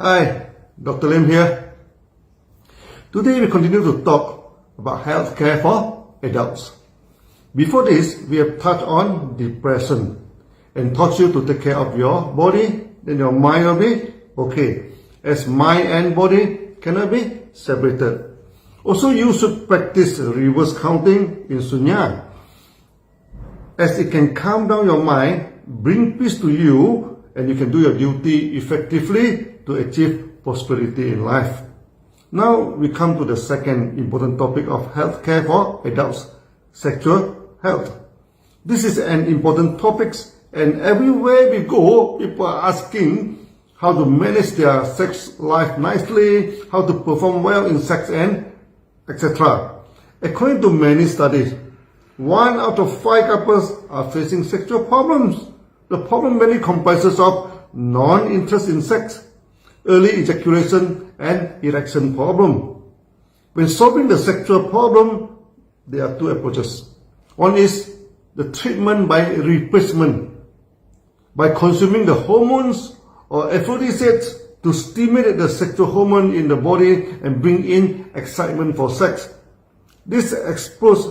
Hi, Dr. Lim here. Today we continue to talk about healthcare for adults. Before this, we have touched on depression and taught you to take care of your body, then your mind will be okay, as mind and body cannot be separated. Also, you should practice reverse counting in Sunya, as it can calm down your mind, bring peace to you, and you can do your duty effectively to achieve prosperity in life. Now we come to the second important topic of healthcare for adults, sexual health. This is an important topic, and everywhere we go, people are asking how to manage their sex life nicely, how to perform well in sex, and etc. According to many studies, 1 out of 5 couples are facing sexual problems. The problem mainly comprises of non-interest in sex, early ejaculation, and erection problem. When solving the sexual problem, there are two approaches. One is the treatment by replacement, by consuming the hormones or aphrodisiacs to stimulate the sexual hormone in the body and bring in excitement for sex. This approach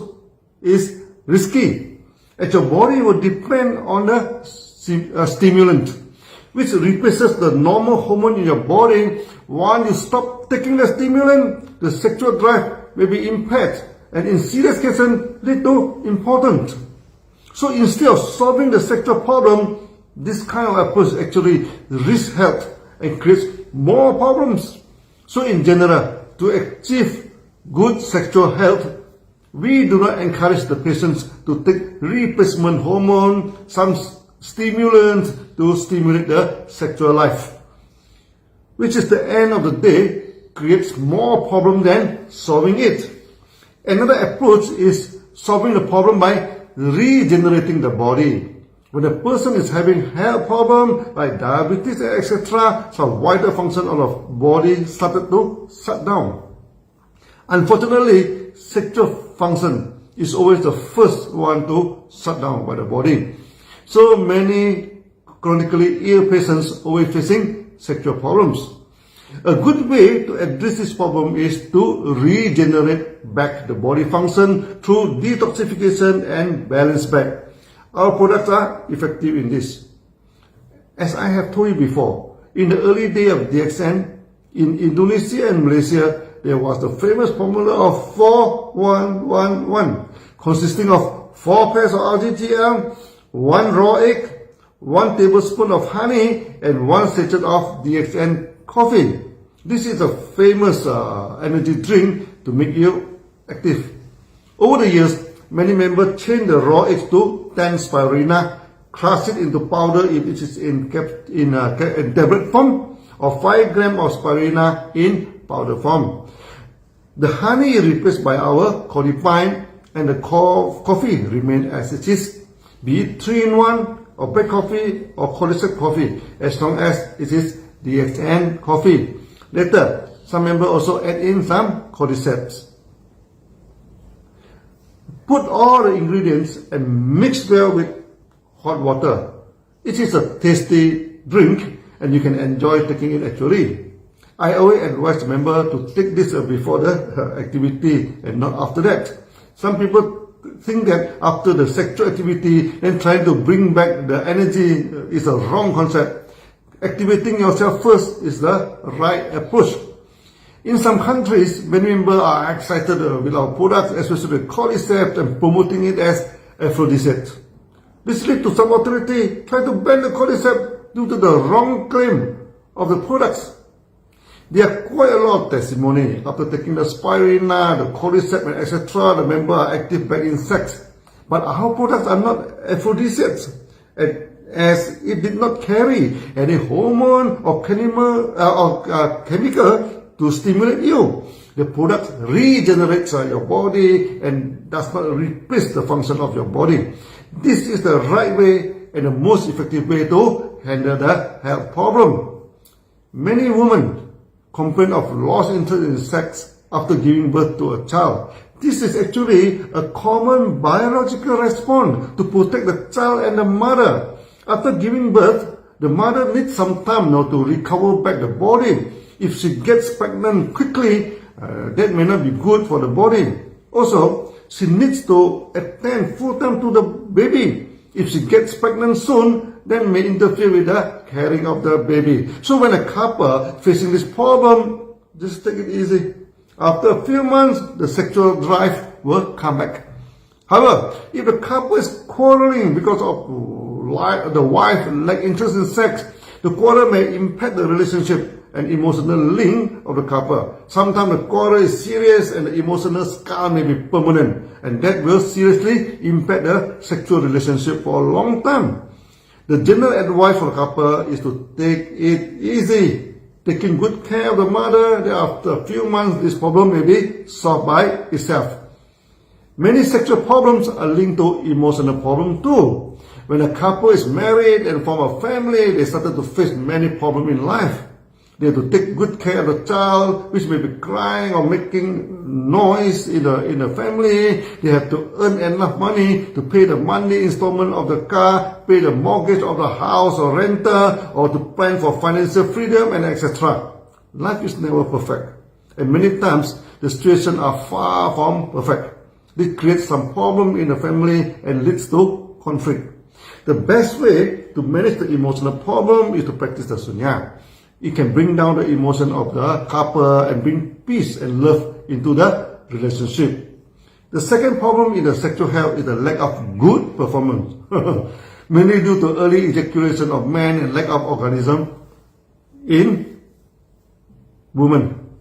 is risky, as your body will depend on the stimulant, which replaces the normal hormone in your body. Once you stop taking the stimulant, the sexual drive may be impaired and in serious cases lead to impotence. So instead of solving the sexual problem, this kind of approach actually risks health and creates more problems. So in general, to achieve good sexual health, we do not encourage the patients to take replacement hormone, some stimulants to stimulate the sexual life, which is the end of the day creates more problem than solving it. Another approach is solving the problem by regenerating the body. When a person is having health problem like diabetes, etc., some vital function of the body started to shut down. Unfortunately, sexual function is always the first one to shut down by the body. So many chronically ill patients always facing sexual problems. A good way to address this problem is to regenerate back the body function through detoxification and balance back. Our products are effective in this. As I have told you before, in the early day of DXN, in Indonesia and Malaysia, there was the famous formula of 4-1-1-1, consisting of 4 pairs of RGGL, 1 raw egg, 1 tablespoon of honey, and 1 sachet of DXN coffee. This is a famous energy drink to make you active. Over the years, many members change the raw eggs to 10 spirulina, crush it into powder if it is in tablet form, or 5 grams of spirulina in powder form. The honey is replaced by our codipine, and the coffee remains as it is, be it 3-in-1 or black coffee or cordyceps coffee, as long as it is DXN coffee. Later, some members also add in some cordyceps. Put all the ingredients and mix well with hot water. It is a tasty drink and you can enjoy taking it actually. I always advise the member to take this before the activity and not after that. Some people think that after the sexual activity, then trying to bring back the energy is a wrong concept. Activating yourself first is the right approach. In some countries, many members are excited with our products, especially the cordyceps, and promoting it as aphrodisiacs. This leads to some authority trying to ban the cordyceps due to the wrong claim of the products. There are quite a lot of testimony. After taking the spirulina, the cordyceps, and etc., the members are active back in sex. But our products are not aphrodisiacs, as it did not carry any hormone or chemical to stimulate you. The product regenerates your body and does not replace the function of your body. This is the right way and the most effective way to handle the health problem. Many women complain of lost interest in sex after giving birth to a child. This is actually a common biological response to protect the child and the mother. After giving birth, the mother needs some time now to recover back the body. If she gets pregnant quickly, that may not be good for the body. Also, she needs to attend full time to the baby. If she gets pregnant soon, that may interfere with the caring of the baby. So when a couple facing this problem, just take it easy. After a few months, the sexual drive will come back. However, if the couple is quarreling because of the wife lack interest in sex, the quarrel may impact the relationship and emotional link of the couple. Sometimes the quarrel is serious and the emotional scar may be permanent, and that will seriously impact the sexual relationship for a long time. The general advice for the couple is to take it easy, taking good care of the mother. Then after a few months, this problem may be solved by itself. Many sexual problems are linked to emotional problems too. When a couple is married and form a family, they started to face many problems in life. They have to take good care of the child, which may be crying or making noise in the family. They have to earn enough money to pay the monthly installment of the car, pay the mortgage of the house or rental, or to plan for financial freedom and etc. Life is never perfect, and many times the situations are far from perfect. This creates some problem in the family and leads to conflict. The best way to manage the emotional problem is to practice the sunya. It can bring down the emotion of the couple and bring peace and love into the relationship. The second problem in the sexual health is the lack of good performance. Mainly due to early ejaculation of men and lack of orgasm in women.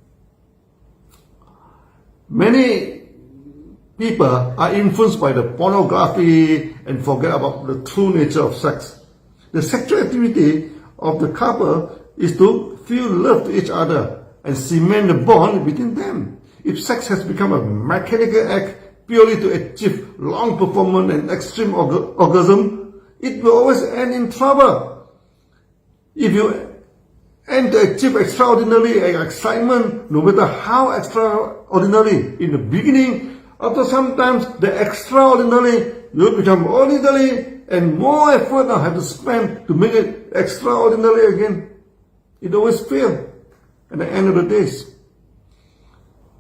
Many people are influenced by the pornography and forget about the true nature of sex. The sexual activity of the couple is to feel love to each other and cement the bond between them. If sex has become a mechanical act purely to achieve long performance and extreme orgasm, it will always end in trouble. If you aim to achieve extraordinary excitement, no matter how extraordinary in the beginning, after sometimes the extraordinary will become ordinary, and more effort now have to spend to make it extraordinary again. It always fails at the end of the days.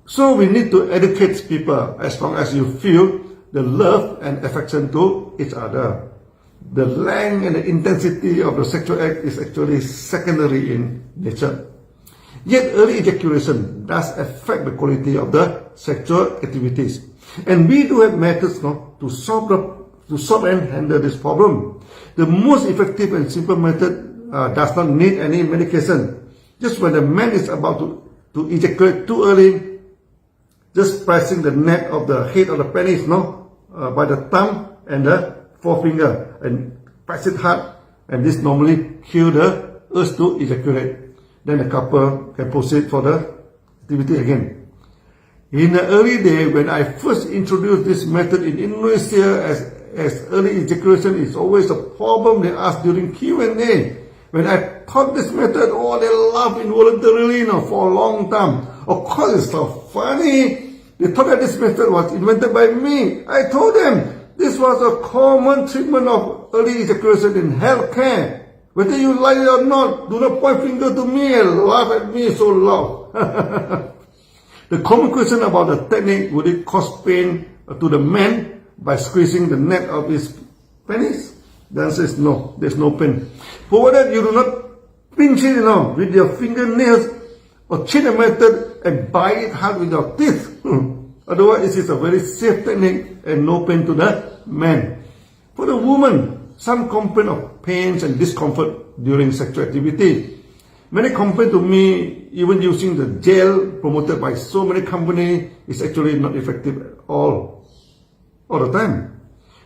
So we need to educate people as long as you feel the love and affection to each other. The length and the intensity of the sexual act is actually secondary in nature. Yet early ejaculation does affect the quality of the sexual activities. And we do have methods now to solve and handle this problem. The most effective and simple method does not need any medication. Just when the man is about to ejaculate too early, just pressing the neck of the head of the penis by the thumb and the forefinger and press it hard, and this normally kills the urge to ejaculate. Then the couple can proceed for the activity again. In the early day, when I first introduced this method in Indonesia, as early ejaculation is always a problem they ask during Q&A. When I taught this method, they laughed involuntarily for a long time. Of course, it's so funny. They thought that this method was invented by me. I told them this was a common treatment of early ejaculation in healthcare. Whether you like it or not, do not point finger to me and laugh at me so loud. The common question about the technique, would it cause pain to the man by squeezing the neck of his penis? The answer is no, there's no pain. Provided you do not pinch it with your fingernails or cheat the method and bite it hard with your teeth. Otherwise, it is a very safe technique and no pain to the man. For the woman, some complain of pains and discomfort during sexual activity. Many complain to me, even using the gel promoted by so many companies is actually not effective at all the time.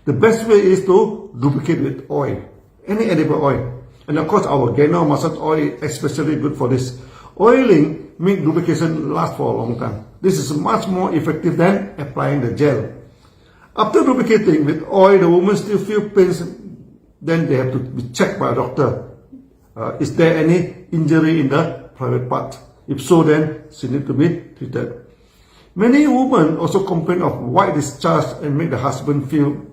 The best way is to lubricate with oil, any edible oil. And of course, our Ganotherapy massage oil is especially good for this. Oiling makes lubrication last for a long time. This is much more effective than applying the gel. After lubricating with oil, the woman still feels pains. Then they have to be checked by a doctor. Is there any injury in the private part? If so, then she needs to be treated. Many women also complain of white discharge and make the husband feel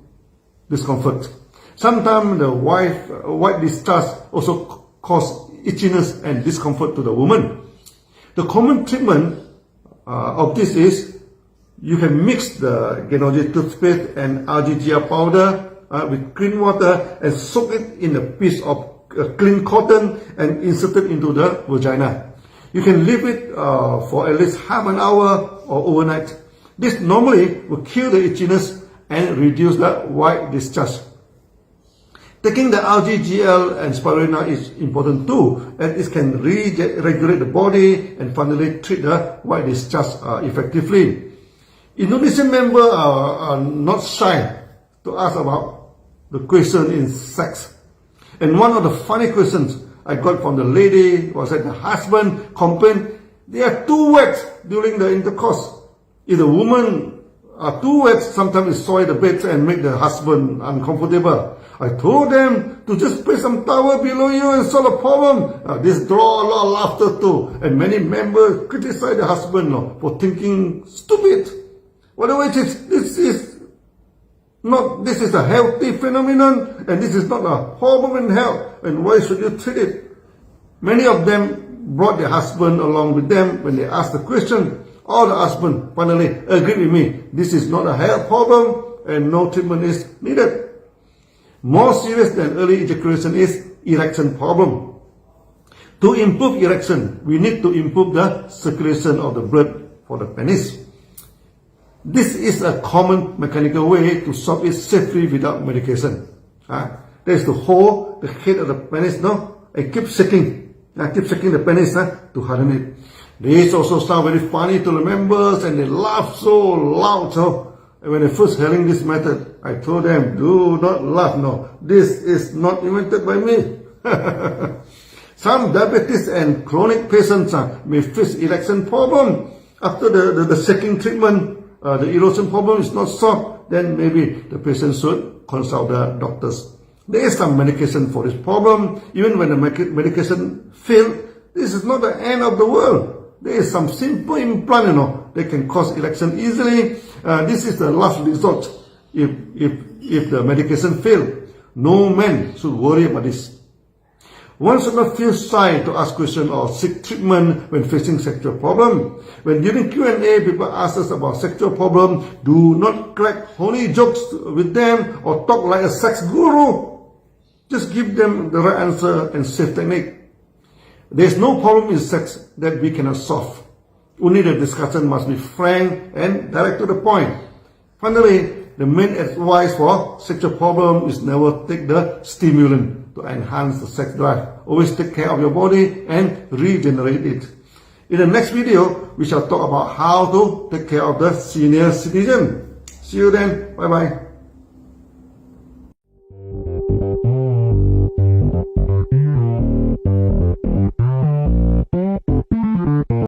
discomfort. Sometimes the white discharge also cause itchiness and discomfort to the woman. The common treatment of this is you can mix the Ganotherapy toothpaste and RGGR powder with clean water and soak it in a piece of clean cotton and insert it into the vagina. You can leave it for at least half an hour or overnight. This normally will kill the itchiness and reduce the white discharge. Taking the RGGL and spirulina is important too, and it can regulate the body and finally treat the white discharge effectively. Indonesian members are not shy to ask about the question in sex. And one of the funny questions I got from the lady was that the husband complained they are too wet during the intercourse. If the woman are too wet, sometimes it soil the bed and make the husband uncomfortable. I told them to just place some towel below you and solve the problem. This draw a lot of laughter too, and many members criticize the husband for thinking stupid. Whatever it is, this is a healthy phenomenon, and this is not a hormone in health, and why should you treat it? Many of them brought their husband along with them when they asked the question. All the husband finally agreed with me. This is not a health problem and no treatment is needed. More serious than early ejaculation is erection problem. To improve erection, we need to improve the circulation of the blood for the penis. This is a common mechanical way to solve it safely without medication. That is to hold the head of the penis and keep shaking the penis to harden it. This also sounds very funny to the members and they laugh so loud. So when I first hearing this method, I told them, do not laugh. No, this is not invented by me. Some diabetes and chronic patients may face erection problem. After the shaking treatment, the erosion problem is not solved, then maybe the patient should consult the doctors. There is some medication for this problem. Even when the medication fails, this is not the end of the world. There is some simple implant, they can cause erection easily. This is the last resort if the medication fails. No man should worry about this. One should not feel shy to ask questions or seek treatment when facing sexual problem. When during Q&A people ask us about sexual problem, do not crack horny jokes with them or talk like a sex guru. Just give them the right answer and safe technique. There is no problem in sex that we cannot solve. Only the discussion must be frank and direct to the point. Finally, the main advice for sexual problem is never take the stimulant to enhance the sex drive. Always take care of your body and regenerate it. In the next video, we shall talk about how to take care of the senior citizen. See you then. Bye bye.